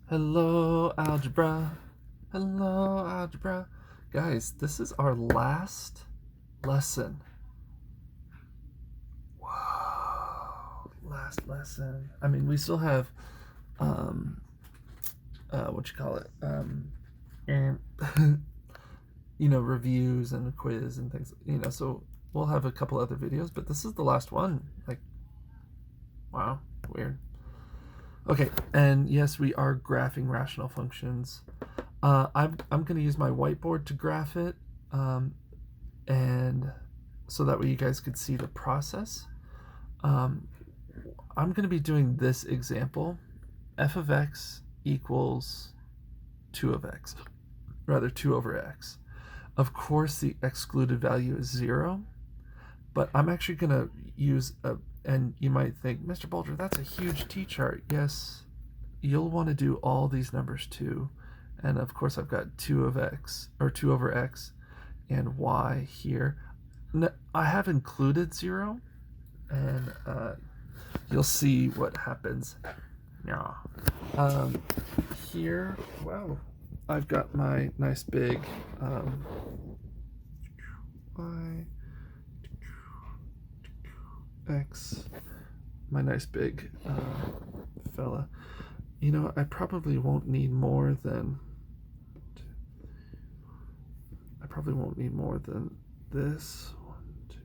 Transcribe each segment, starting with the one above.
Hello, Algebra. Hello, Algebra. Guys, this is our last lesson. Whoa, last lesson. I mean, we still have, what you call it, and, reviews and a quiz and things, so we'll have a couple other videos, but this is the last one. Like, wow, weird. Okay, and yes, we are graphing rational functions. I'm going to use my whiteboard to graph it, and so that way you guys could see the process. I'm going to be doing this example. F of x equals 2 of x, rather 2 over x. Of course, the excluded value is 0, but I'm actually going to use and you might think, Mr. Bulger, that's a huge t-chart. Yes, you'll want to do all these numbers too. And of course, I've got 2 of x, or 2 over x, and y here. I have included 0, and you'll see what happens. Yeah. Here, wow, I've got my nice big y, x, my nice big fella. I probably won't need more than this. 1, 2,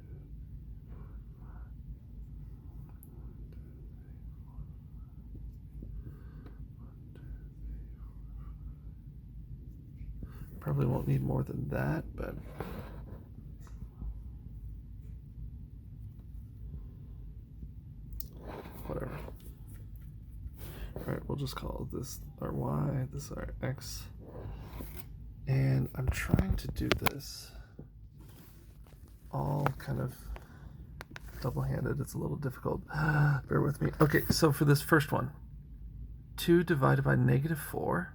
probably won't need more than that, but whatever. Alright, we'll just call this our y, this our x. And I'm trying to do this all kind of double-handed. It's a little difficult. Bear with me. Okay, so for this first one, 2 divided by -4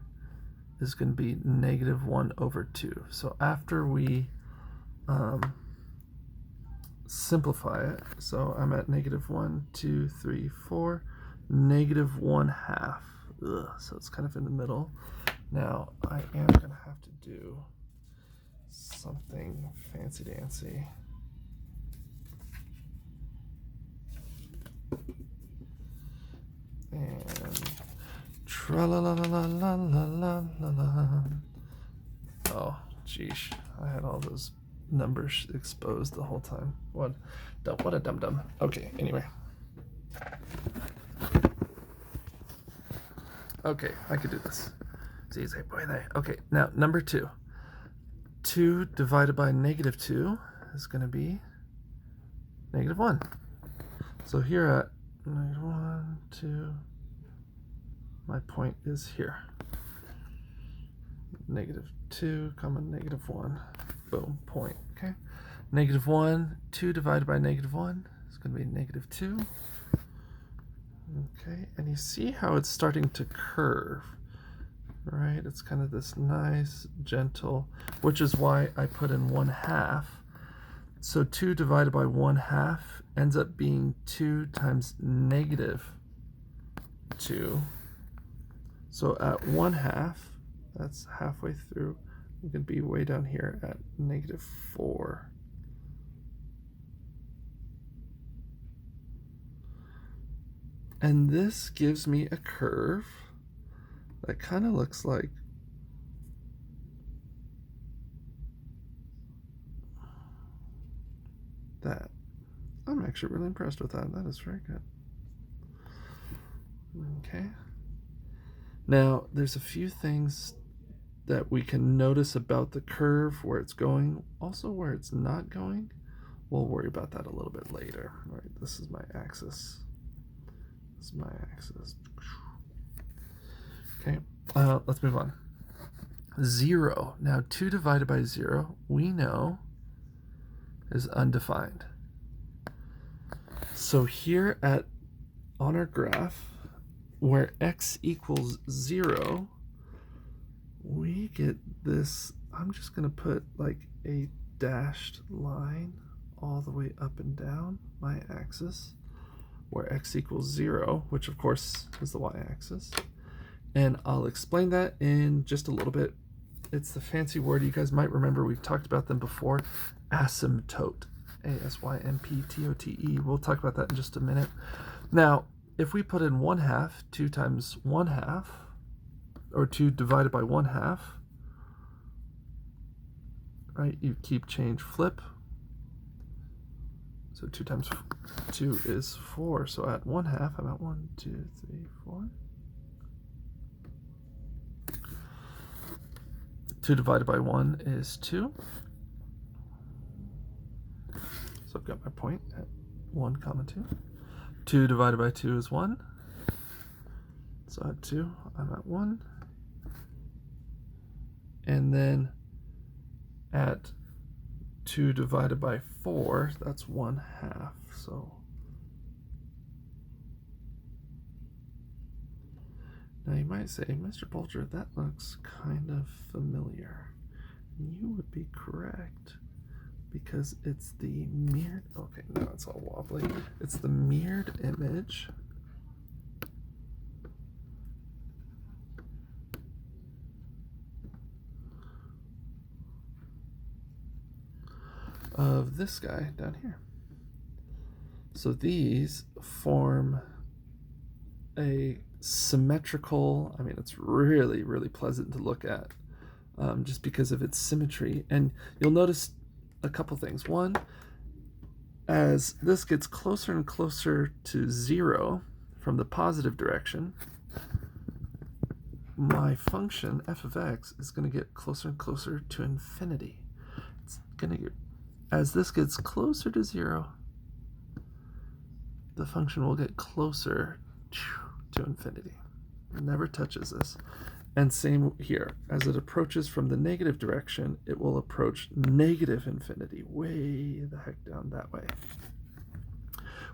is going to be -1 over 2. So after we simplify it, so I'm at -1, 2, 3, 4, -1/2. So it's kind of in the middle. Now I am going to have to do something fancy-dancy. And tra-la-la-la-la-la-la-la-la. Oh, geesh. I had all those numbers exposed the whole time. What a dum-dum. Okay, anyway. Okay, I could do this. It's easy. Okay, now number 2. 2 divided by -2 is going to be -1. So here at -1, 2, my point is here. -2, -1. Boom, point. Okay. -1, 2 divided by -1 is going to be -2. Okay, and you see how it's starting to curve, right? It's kind of this nice, gentle, which is why I put in 1/2. So 2 divided by 1/2 ends up being 2 times -2. So at 1/2, that's halfway through, we can be way down here at -4. And this gives me a curve that kind of looks like that. I'm actually really impressed with that. That is very good. Okay. Now, there's a few things that we can notice about the curve, where it's going, also where it's not going. We'll worry about that a little bit later. All right, this is my axis. This is my axis. Okay, let's move on. 0. Now, 2 divided by 0, we know, is undefined. So here on our graph, where x equals 0, we get this. I'm just going to put like a dashed line all the way up and down my axis, where x equals 0, which of course is the y-axis. And I'll explain that in just a little bit. It's the fancy word you guys might remember. We've talked about them before. Asymptote. A-S-Y-M-P-T-O-T-E. We'll talk about that in just a minute. Now, if we put in 1/2, 2 times 1/2, or 2 divided by 1/2, right? You keep change, flip. So 2 times 2 is 4. So at 1/2, I'm at 1, 2, 3, 4. 2 divided by 1 is 2. So I've got my point at 1, 2. 2 divided by 2 is 1. So at 2, I'm at 1. And then at 2 divided by 4, that's 1/2. So now you might say, Mr. Bulger, that looks kind of familiar. And you would be correct, because it's the mirrored, okay, now it's all wobbly. It's the mirrored image of this guy down here. So these form a symmetrical, I mean, it's really, really pleasant to look at, just because of its symmetry. And you'll notice a couple things. One, as this gets closer and closer to 0 from the positive direction, my function f of x is going to get closer and closer to infinity. It's going to get, as this gets closer to 0, the function will get closer to infinity. It never touches this. And same here. As it approaches from the negative direction, it will approach negative infinity, way the heck down that way.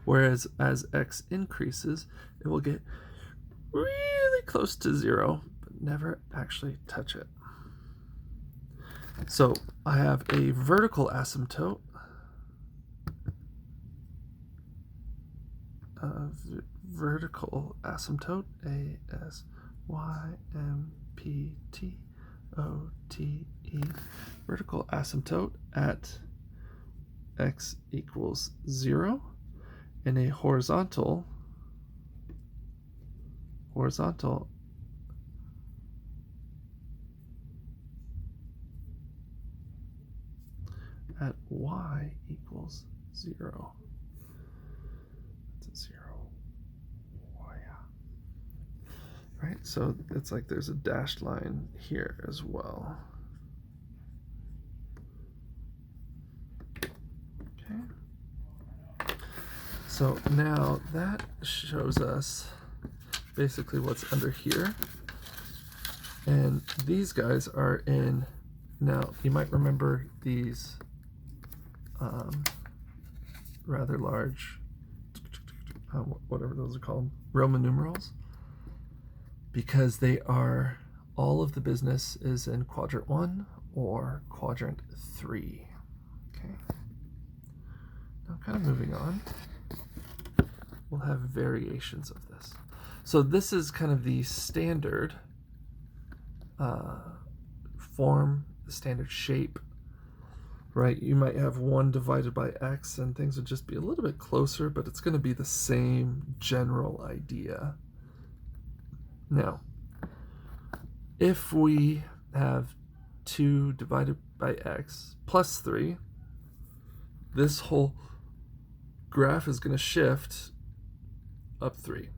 Whereas as x increases, it will get really close to 0, but never actually touch it. So I have a vertical asymptote, A-S-Y-M-P-T-O-T-E, vertical asymptote at x equals 0, and a horizontal at y equals 0. That's a 0. Oh, yeah. Right, so it's like there's a dashed line here as well. Okay. So now that shows us basically what's under here. And these guys are in, now you might remember these rather large, whatever those are called, Roman numerals, because they are, all of the business is in quadrant 1 or quadrant 3. Okay. Now kind of moving on, we'll have variations of this. So this is kind of the standard form, the standard shape, right? You might have 1 divided by x and things would just be a little bit closer, but it's going to be the same general idea. Now, if we have 2 divided by x plus 3, this whole graph is going to shift up 3.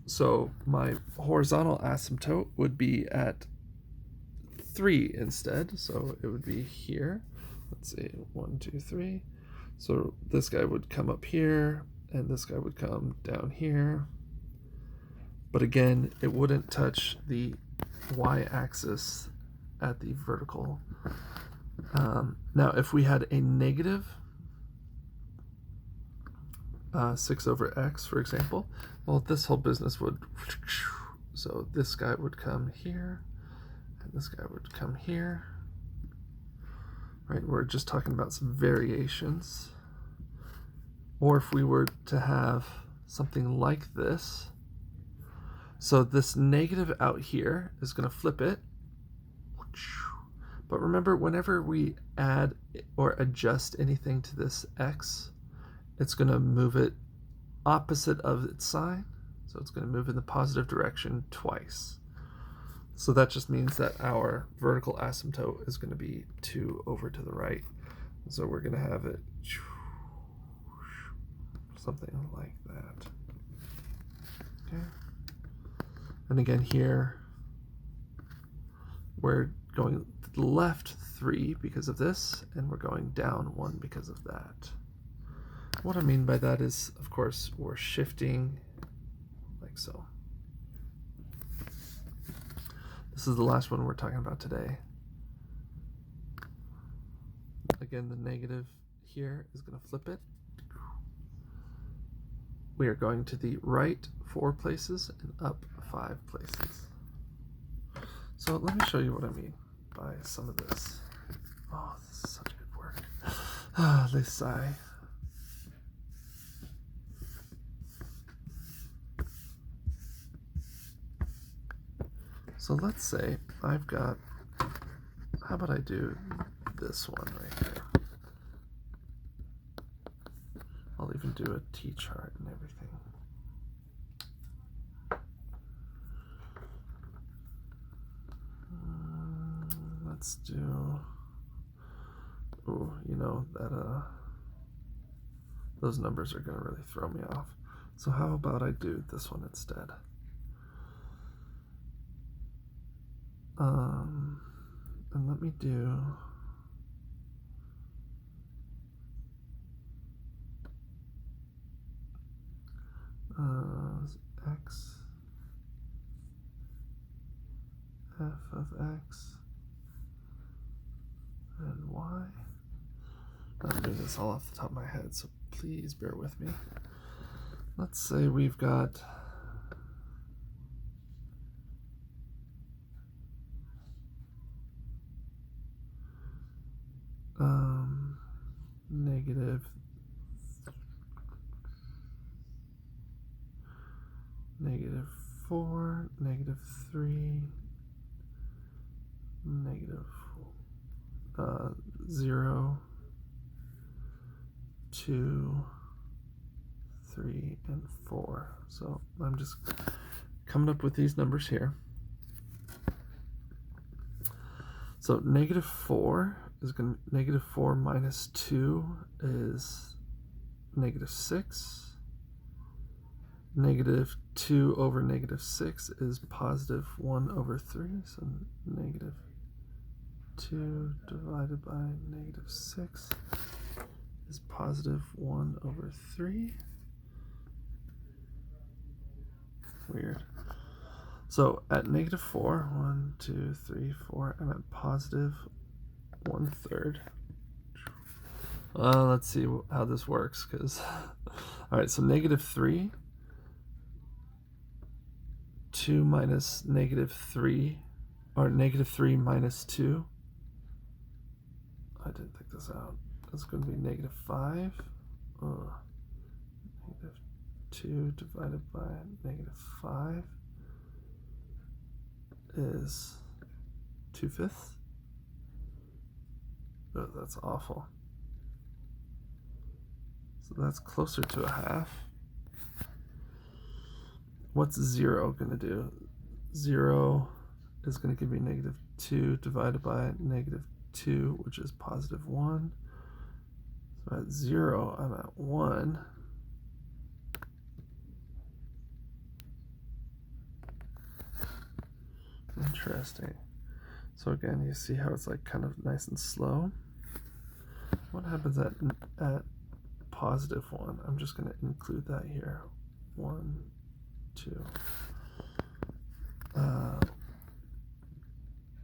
So my horizontal asymptote would be at 3 instead. So it would be here. Let's see, 1, 2, 3. So this guy would come up here, and this guy would come down here. But again, it wouldn't touch the y-axis at the vertical. Now, if we had a negative 6 over x, for example, well, this whole business would, so this guy would come here, and this guy would come here. Right, we're just talking about some variations. Or if we were to have something like this, So this negative out here is going to flip it. But remember, whenever we add or adjust anything to this x, it's going to move it opposite of its sign. So it's going to move in the positive direction twice. So that just means that our vertical asymptote is going to be 2 over to the right. So we're going to have it something like that. Okay. And again here, we're going to the left 3 because of this, and we're going down 1 because of that. What I mean by that is, of course, we're shifting like so. This is the last one we're talking about today. Again, the negative here is going to flip it. We are going to the right 4 places and up 5 places. So let me show you what I mean by some of this. Oh, this is such good work. Ah, they sigh. So let's say I've got, how about I do this one right here? I'll even do a t-chart and everything. Let's do, oh, you know, that those numbers are going to really throw me off. So how about I do this one instead? And let me do x, f of x, and y. I'm doing this all off the top of my head, so please bear with me. Let's say we've got -4, -3, -0, 2, 3, and 4. So I'm just coming up with these numbers here. So -4 is going to, -4 minus 2 is -6. -2 over -6 is +1 over 3. So -2 divided by -6 is +1 over 3. Weird. So at -4, 1, 2, 3, 4, I'm at +1/3. Let's see how this works, because all right, so -3, 2 minus -3, or -3 minus 2. I didn't think this out. That's going to be -5. -2 divided by -5 is 2/5. Oh, that's awful. So that's closer to a half. What's 0 going to do? 0 is going to give me -2 divided by -2, which is +1. So at 0, I'm at 1. Interesting. So again, you see how it's like kind of nice and slow. What happens at +1? I'm just going to include that here. 1, 2.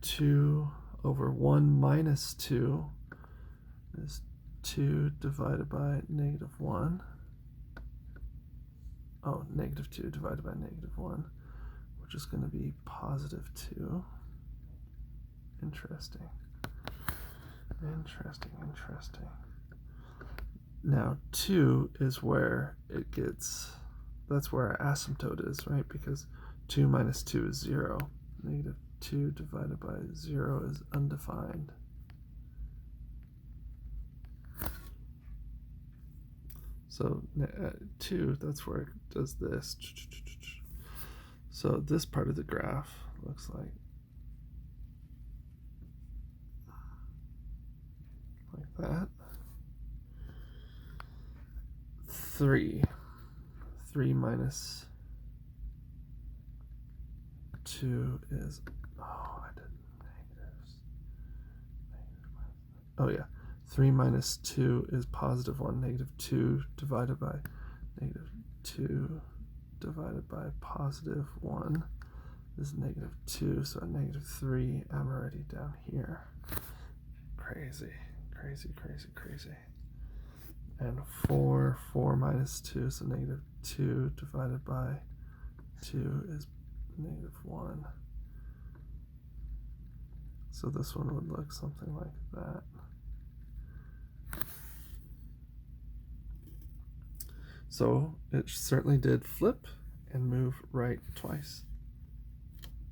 2 over 1 minus 2 is 2 divided by -1. Oh, -2 divided by -1, which is going to be +2. Interesting. Interesting. Now 2 is where it gets, that's where our asymptote is, right? Because 2 minus 2 is 0. Negative 2 divided by 0 is undefined. So 2, that's where it does this. So this part of the graph looks like that. 3 minus 2 is, oh, I did negatives. Oh yeah, 3 minus 2 is positive 1. Negative 2 divided by negative 2 divided by positive 1 is negative 2, so negative 3, I'm already down here. Crazy, crazy, crazy, crazy. And 4 minus 2, so negative 2 divided by 2 is negative 1. So this one would look something like that. So it certainly did flip and move right twice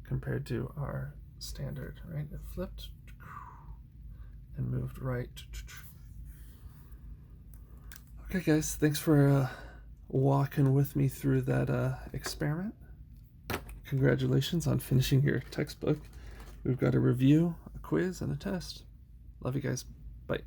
compared to our standard, right? It flipped and moved right. Okay, guys, thanks for walking with me through that experiment. Congratulations on finishing your textbook. We've got a review, a quiz, and a test. Love you guys. Bye.